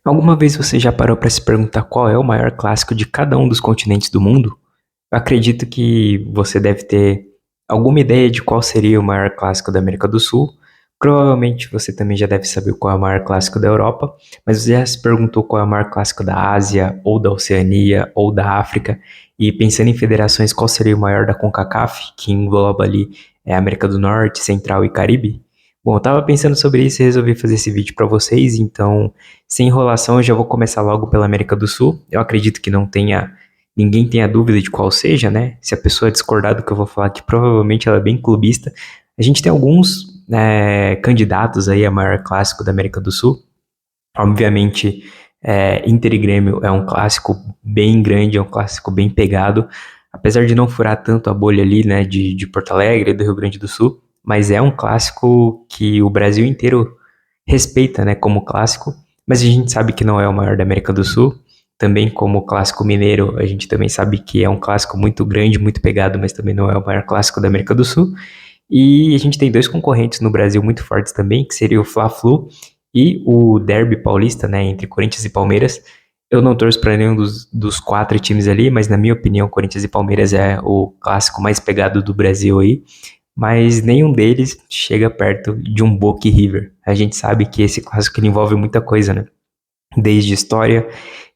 Alguma vez você já parou para se perguntar qual é o maior clássico de cada um dos continentes do mundo? Eu acredito que você deve ter alguma ideia de qual seria o maior clássico da América do Sul. Provavelmente você também já deve saber qual é o maior clássico da Europa, mas você já se perguntou qual é o maior clássico da Ásia, ou da Oceania, ou da África? E pensando em federações, qual seria o maior da CONCACAF, que engloba ali América do Norte, Central e Caribe? Bom, eu tava pensando sobre isso e resolvi fazer esse vídeo para vocês, então, sem enrolação, eu já vou começar logo pela América do Sul. Eu acredito que ninguém tenha dúvida de qual seja, né? Se a pessoa discordar do que eu vou falar, que provavelmente ela é bem clubista. A gente tem alguns candidatos aí a maior clássico da América do Sul. Obviamente, Inter e Grêmio é um clássico bem grande, é um clássico bem pegado, apesar de não furar tanto a bolha ali, né, de Porto Alegre e do Rio Grande do Sul, mas é um clássico que o Brasil inteiro respeita, né, como clássico, mas a gente sabe que não é o maior da América do Sul. Também como o clássico mineiro, a gente também sabe que é um clássico muito grande, muito pegado, mas também não é o maior clássico da América do Sul. E a gente tem dois concorrentes no Brasil muito fortes também, que seria o Fla-Flu e o Derby Paulista, né, entre Corinthians e Palmeiras. Eu não torço para nenhum dos quatro times ali, mas na minha opinião, Corinthians e Palmeiras é o clássico mais pegado do Brasil aí. Mas nenhum deles chega perto de um Boca e River. A gente sabe que esse clássico ele envolve muita coisa, né? Desde história,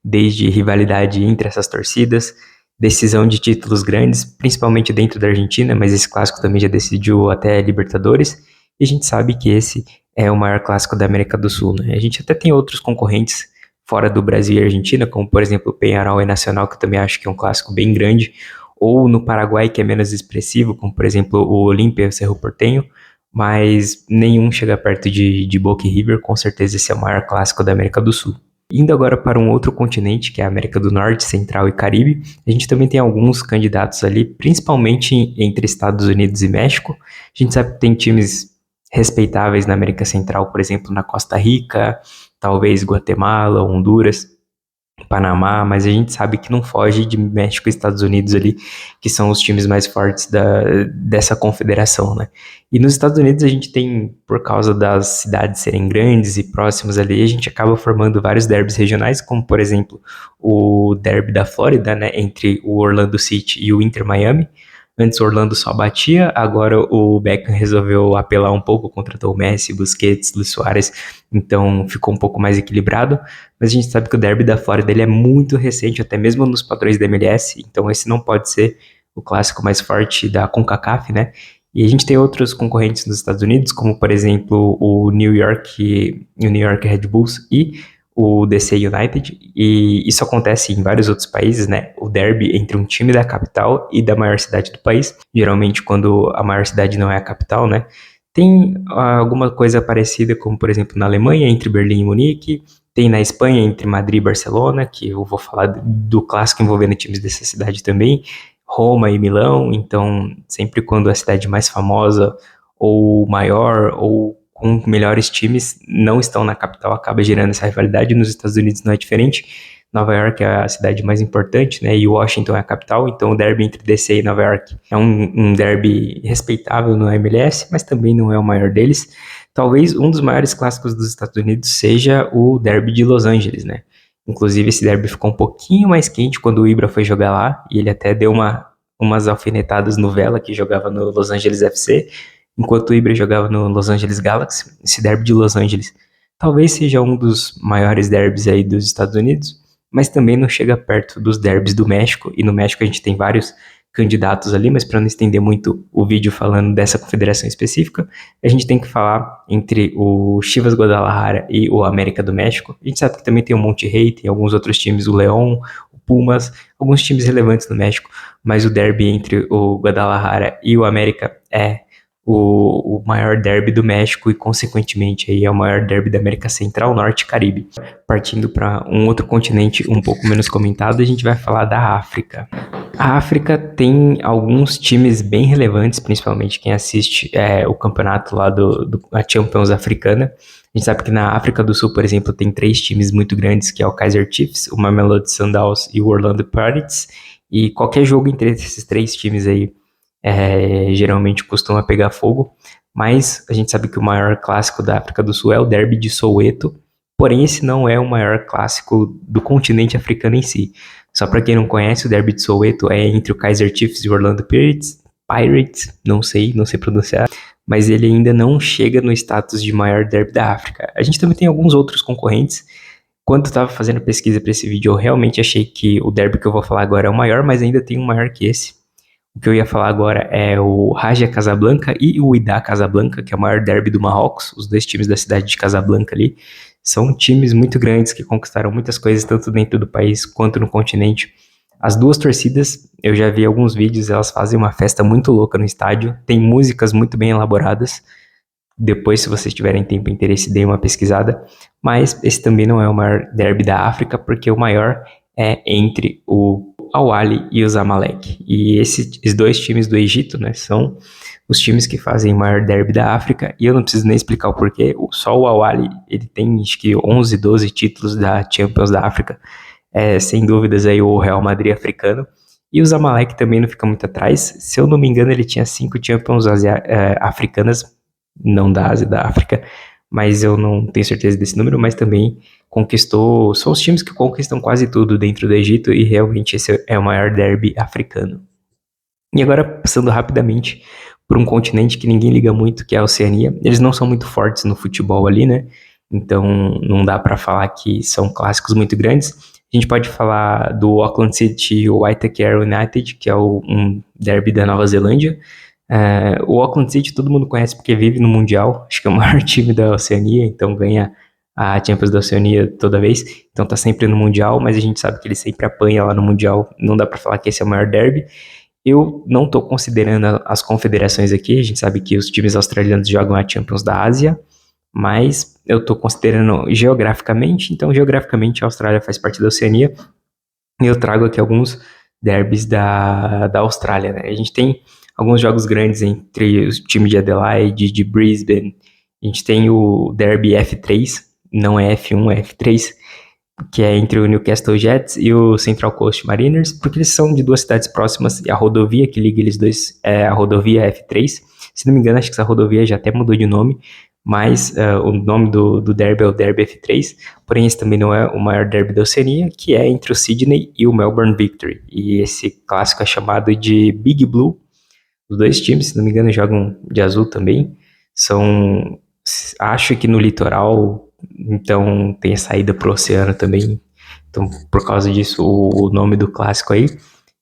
desde rivalidade entre essas torcidas, decisão de títulos grandes, principalmente dentro da Argentina, mas esse clássico também já decidiu até Libertadores, e a gente sabe que esse é o maior clássico da América do Sul, né? A gente até tem outros concorrentes fora do Brasil e Argentina, como por exemplo o Peñarol e Nacional, que eu também acho que é um clássico bem grande, ou no Paraguai, que é menos expressivo, como por exemplo o Olímpia e o Cerro Porteño, mas nenhum chega perto de Boca e River, com certeza esse é o maior clássico da América do Sul. Indo agora para um outro continente, que é a América do Norte, Central e Caribe, a gente também tem alguns candidatos ali, principalmente entre Estados Unidos e México. A gente sabe que tem times respeitáveis na América Central, por exemplo, na Costa Rica, talvez Guatemala, Honduras, Panamá, mas a gente sabe que não foge de México e Estados Unidos ali, que são os times mais fortes dessa confederação, né? E nos Estados Unidos a gente tem, por causa das cidades serem grandes e próximas ali, a gente acaba formando vários derbys regionais, como por exemplo o derby da Flórida, né, entre o Orlando City e o Inter Miami. Antes o Orlando só batia, agora o Beckham resolveu apelar um pouco, contratou o Messi, Busquets, Luis Suárez, então ficou um pouco mais equilibrado, mas a gente sabe que o derby da Flórida ele é muito recente, até mesmo nos padrões da MLS, então esse não pode ser o clássico mais forte da CONCACAF, né? E a gente tem outros concorrentes nos Estados Unidos, como por exemplo o New York Red Bulls e o DC United, e isso acontece em vários outros países, né? O derby entre um time da capital e da maior cidade do país, geralmente quando a maior cidade não é a capital, né? Tem alguma coisa parecida, como por exemplo na Alemanha, entre Berlim e Munique, tem na Espanha, entre Madrid e Barcelona, que eu vou falar do clássico envolvendo times dessa cidade também, Roma e Milão, então sempre quando a cidade mais famosa ou maior ou com melhores times não estão na capital, acaba gerando essa rivalidade. Nos Estados Unidos não é diferente. Nova York é a cidade mais importante, né? E Washington é a capital, então o derby entre DC e Nova York é um derby respeitável no MLS, mas também não é o maior deles. Talvez um dos maiores clássicos dos Estados Unidos seja o derby de Los Angeles, né? Inclusive esse derby ficou um pouquinho mais quente quando o Ibra foi jogar lá, e ele até deu umas alfinetadas no Vela, que jogava no Los Angeles FC, enquanto o Ibra jogava no Los Angeles Galaxy. Esse derby de Los Angeles talvez seja um dos maiores derbys aí dos Estados Unidos, mas também não chega perto dos derbys do México, e no México a gente tem vários candidatos ali, mas para não estender muito o vídeo falando dessa confederação específica, a gente tem que falar entre o Chivas Guadalajara e o América do México. A gente sabe que também tem o Monterrey, tem alguns outros times, o León, o Pumas, alguns times relevantes no México, mas o derby entre o Guadalajara e o América é o maior derby do México e, consequentemente, aí é o maior derby da América Central, Norte e Caribe. Partindo para um outro continente um pouco menos comentado, a gente vai falar da África. A África tem alguns times bem relevantes, principalmente quem assiste o campeonato lá a Champions Africana. A gente sabe que na África do Sul, por exemplo, tem três times muito grandes, que é o Kaizer Chiefs, o Mamelodi Sundowns e o Orlando Pirates. E qualquer jogo entre esses três times aí geralmente costuma pegar fogo, mas a gente sabe que o maior clássico da África do Sul é o Derby de Soweto, Porém, esse não é o maior clássico do continente africano em si. Só para quem não conhece, o Derby de Soweto é entre o Kaizer Chiefs e o Orlando Pirates, não sei pronunciar, mas ele ainda não chega no status de maior derby da África. A gente também tem alguns outros concorrentes. Quando eu estava fazendo pesquisa para esse vídeo, eu realmente achei que o derby que eu vou falar agora é o maior, mas ainda tem um maior que esse. O que eu ia falar agora é o Raja Casablanca e o Wydad Casablanca, que é o maior derby do Marrocos, os dois times da cidade de Casablanca ali. São times muito grandes que conquistaram muitas coisas, tanto dentro do país quanto no continente. As duas torcidas, eu já vi alguns vídeos, elas fazem uma festa muito louca no estádio, tem músicas muito bem elaboradas. Depois, se vocês tiverem tempo e interesse, deem uma pesquisada. Mas esse também não é o maior derby da África, porque o maior é entre o Al-Ahly e o Zamalek. E esses dois times do Egito, né, são os times que fazem o maior derby da África. E eu não preciso nem explicar o porquê. Só o Al-Ahly, ele tem acho que 11, 12 títulos da Champions da África. Sem dúvidas aí o Real Madrid africano. E o Zamalek também não fica muito atrás. Se eu não me engano, ele tinha 5 Champions africanas, não da Ásia, da África, mas eu não tenho certeza desse número, mas também conquistou, são os times que conquistam quase tudo dentro do Egito e realmente esse é o maior derby africano. E agora, passando rapidamente por um continente que ninguém liga muito, que é a Oceania, eles não são muito fortes no futebol ali, né? Então não dá para falar que são clássicos muito grandes. A gente pode falar do Auckland City e o Waitakere United, que é um derby da Nova Zelândia. O Auckland City todo mundo conhece porque vive no Mundial, acho que é o maior time da Oceania, então ganha a Champions da Oceania toda vez, então tá sempre no Mundial, mas a gente sabe que ele sempre apanha lá no Mundial, não dá para falar que esse é o maior derby. Eu não estou considerando as confederações aqui, a gente sabe que os times australianos jogam a Champions da Ásia, mas eu estou considerando geograficamente, então geograficamente a Austrália faz parte da Oceania, e eu trago aqui alguns derbys da Austrália, né? A gente tem alguns jogos grandes entre os times de Adelaide, de Brisbane, a gente tem o derby F3, não é F1, é F3, que é entre o Newcastle Jets e o Central Coast Mariners, porque eles são de duas cidades próximas e a rodovia que liga eles dois é a rodovia F3. Se não me engano, acho que essa rodovia já até mudou de nome, mas o nome do derby é o Derby F3, porém esse também não é o maior derby da Oceania, que é entre o Sydney e o Melbourne Victory, e esse clássico é chamado de Big Blue. Os dois times, se não me engano, jogam de azul também, acho que no litoral, então tem a saída pro oceano também, então por causa disso o nome do clássico aí.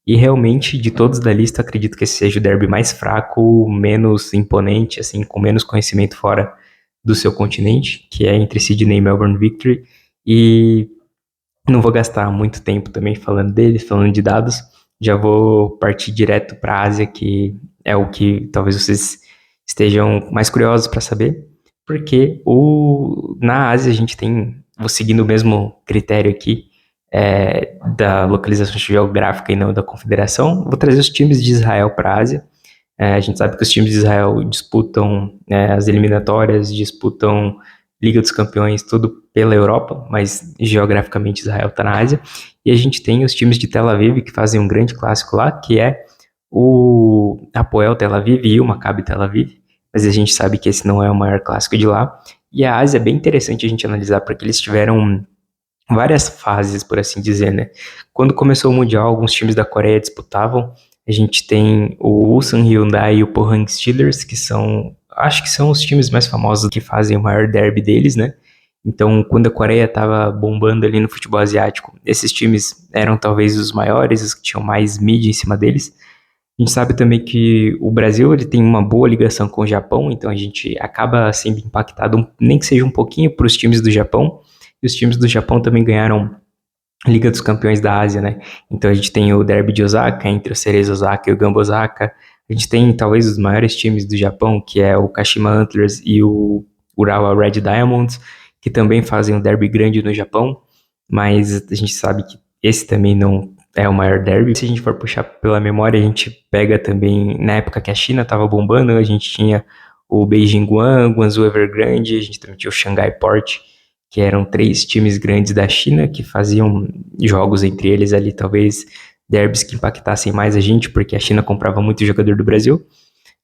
E realmente, de todos da lista, acredito que esse seja o derby mais fraco, menos imponente, assim, com menos conhecimento fora do seu continente, que é entre Sydney e Melbourne Victory. E não vou gastar muito tempo também falando deles, falando de dados. Já vou partir direto para a Ásia, que é o que talvez vocês estejam mais curiosos para saber, porque na Ásia a gente tem, vou seguindo o mesmo critério aqui, da localização geográfica e não da confederação, vou trazer os times de Israel para a Ásia. A gente sabe que os times de Israel disputam as eliminatórias, disputam Liga dos Campeões, tudo pela Europa, mas geograficamente Israel está na Ásia. E a gente tem os times de Tel Aviv que fazem um grande clássico lá, que é o Hapoel Tel Aviv e o Maccabi Tel Aviv, mas a gente sabe que esse não é o maior clássico de lá. E a Ásia é bem interessante a gente analisar, porque eles tiveram várias fases, por assim dizer, né? Quando começou o Mundial, alguns times da Coreia disputavam. A gente tem o Ulsan Hyundai e o Pohang Steelers, que acho que são os times mais famosos que fazem o maior derby deles, né? Então, quando a Coreia estava bombando ali no futebol asiático, esses times eram talvez os maiores, os que tinham mais mídia em cima deles. A gente sabe também que o Brasil ele tem uma boa ligação com o Japão, então a gente acaba sendo impactado, nem que seja um pouquinho, para os times do Japão. E os times do Japão também ganharam Liga dos Campeões da Ásia, né? Então a gente tem o Derby de Osaka, entre o Cerezo Osaka e o Gamba Osaka. A gente tem talvez os maiores times do Japão, que é o Kashima Antlers e o Urawa Red Diamonds, que também fazem um derby grande no Japão, mas a gente sabe que esse também não é o maior derby. Se a gente for puxar pela memória, a gente pega também, na época que a China estava bombando, a gente tinha o Beijing Guan, Guangzhou Evergrande, a gente também tinha o Shanghai Port, que eram 3 times grandes da China que faziam jogos entre eles ali, talvez derbys que impactassem mais a gente, porque a China comprava muito jogador do Brasil,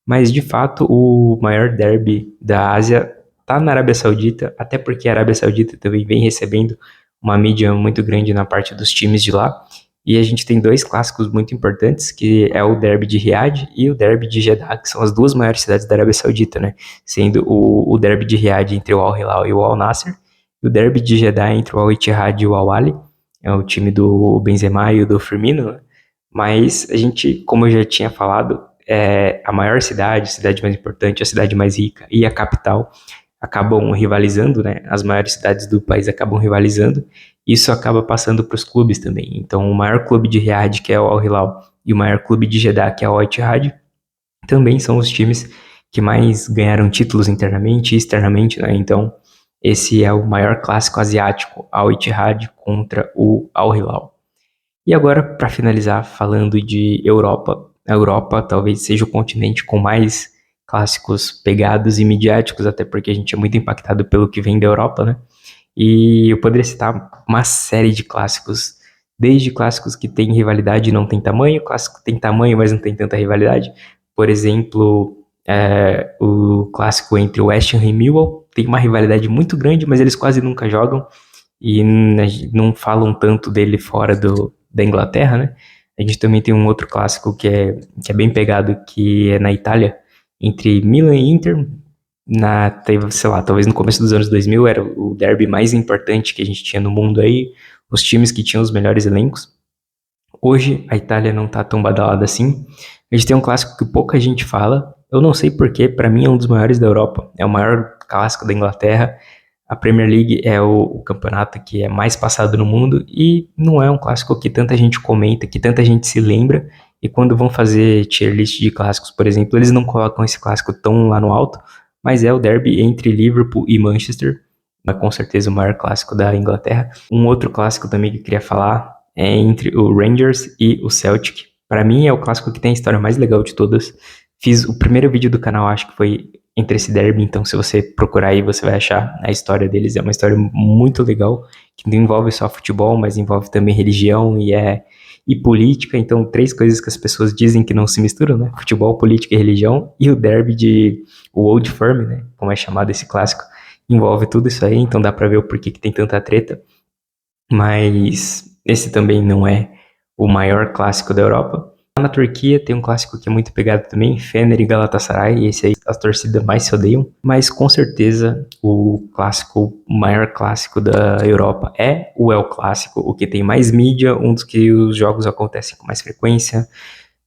mas de fato o maior derby da Ásia tá na Arábia Saudita, até porque a Arábia Saudita também vem recebendo uma mídia muito grande na parte dos times de lá. E a gente tem dois clássicos muito importantes, que é o Derby de Riad e o Derby de Jeddah, que são as duas maiores cidades da Arábia Saudita, né? Sendo o Derby de Riad entre o Al Hilal e o Al Nassr, e o Derby de Jeddah entre o Al Ittihad e o Al Ahly, é o time do Benzema e o do Firmino, né? Mas a gente, como eu já tinha falado, a maior cidade, a cidade mais importante, a cidade mais rica e a capital acabam rivalizando, né? As maiores cidades do país acabam rivalizando. Isso acaba passando para os clubes também. Então, o maior clube de Riad, que é o Al Hilal, e o maior clube de Jeddah, que é o Al Ittihad, também são os times que mais ganharam títulos internamente e externamente, né? Então, esse é o maior clássico asiático, Al Ittihad contra o Al Hilal. E agora, para finalizar, falando de Europa, a Europa talvez seja o continente com mais clássicos pegados e midiáticos, até porque a gente é muito impactado pelo que vem da Europa, né? E eu poderia citar uma série de clássicos, desde clássicos que têm rivalidade e não tem tamanho, clássico que tem tamanho, mas não tem tanta rivalidade. Por exemplo, o clássico entre o West Ham e Millwall tem uma rivalidade muito grande, mas eles quase nunca jogam e não falam tanto dele fora da Inglaterra, né? A gente também tem um outro clássico que é bem pegado, que é na Itália, entre Milan e Inter. Sei lá, talvez no começo dos anos 2000 era o derby mais importante que a gente tinha no mundo aí, os times que tinham os melhores elencos. Hoje a Itália não tá tão badalada assim. A gente tem um clássico que pouca gente fala. Eu não sei porquê, para mim é um dos maiores da Europa. É o maior clássico da Inglaterra. A Premier League é o campeonato que é mais passado no mundo e não é um clássico que tanta gente comenta, que tanta gente se lembra. E quando vão fazer tier list de clássicos, por exemplo, eles não colocam esse clássico tão lá no alto, mas é o derby entre Liverpool e Manchester. É com certeza o maior clássico da Inglaterra. Um outro clássico também que eu queria falar é entre o Rangers e o Celtic. Para mim é o clássico que tem a história mais legal de todas. Fiz o primeiro vídeo do canal, acho que foi entre esse derby, então se você procurar aí você vai achar a história deles. É uma história muito legal, que não envolve só futebol, mas envolve também religião e política. Então, três coisas que as pessoas dizem que não se misturam, né? Futebol, política e religião. E o derby o Old Firm, né? Como é chamado esse clássico, envolve tudo isso aí, então dá pra ver o porquê que tem tanta treta. Mas esse também não é o maior clássico da Europa. Lá na Turquia tem um clássico que é muito pegado também, Fener e Galatasaray, esse aí as torcidas mais se odeiam, mas com certeza o maior clássico da Europa é o El Clássico, o que tem mais mídia, um dos que os jogos acontecem com mais frequência,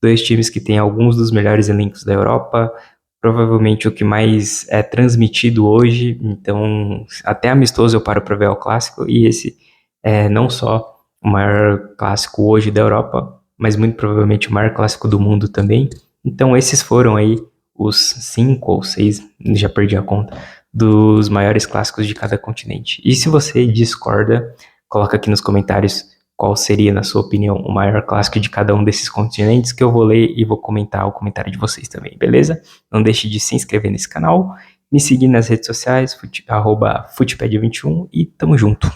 dois times que têm alguns dos melhores elencos da Europa, provavelmente o que mais é transmitido hoje, então até amistoso eu paro para ver o clássico, e esse é não só o maior clássico hoje da Europa, mas muito provavelmente o maior clássico do mundo também. Então esses foram aí os 5 ou 6, já perdi a conta, dos maiores clássicos de cada continente. E se você discorda, coloca aqui nos comentários qual seria, na sua opinião, o maior clássico de cada um desses continentes, que eu vou ler e vou comentar o comentário de vocês também, beleza? Não deixe de se inscrever nesse canal, me seguir nas redes sociais, @futped21 e tamo junto.